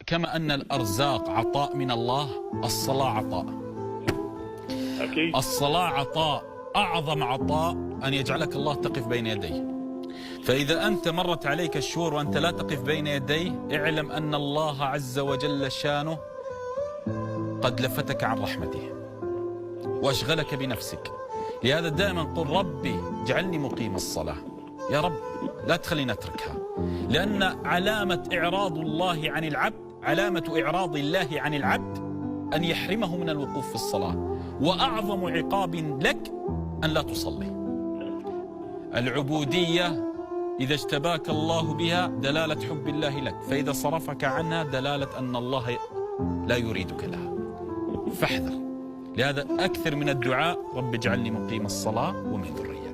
كما أن الأرزاق عطاء من الله، الصلاة عطاء. أكيد. الصلاة عطاء، أعظم عطاء أن يجعلك الله تقف بين يديه. فإذا أنت مرت عليك الشهور وأنت لا تقف بين يديه، اعلم أن الله عز وجل شانه قد لفتك عن رحمته وأشغلك بنفسك. لهذا دائما قل ربي اجعلني مقيم الصلاة، يا رب لا تخلينا نتركها، لأن علامة إعراض الله عن العبد، علامة إعراض الله عن العبد أن يحرمه من الوقوف في الصلاة، وأعظم عقاب لك أن لا تصلي. العبودية إذا اجتباك الله بها دلالة حب الله لك، فإذا صرفك عنها دلالة أن الله لا يريدك لها، فاحذر. لهذا أكثر من الدعاء رب اجعلني مقيم الصلاة ومن ذريتي.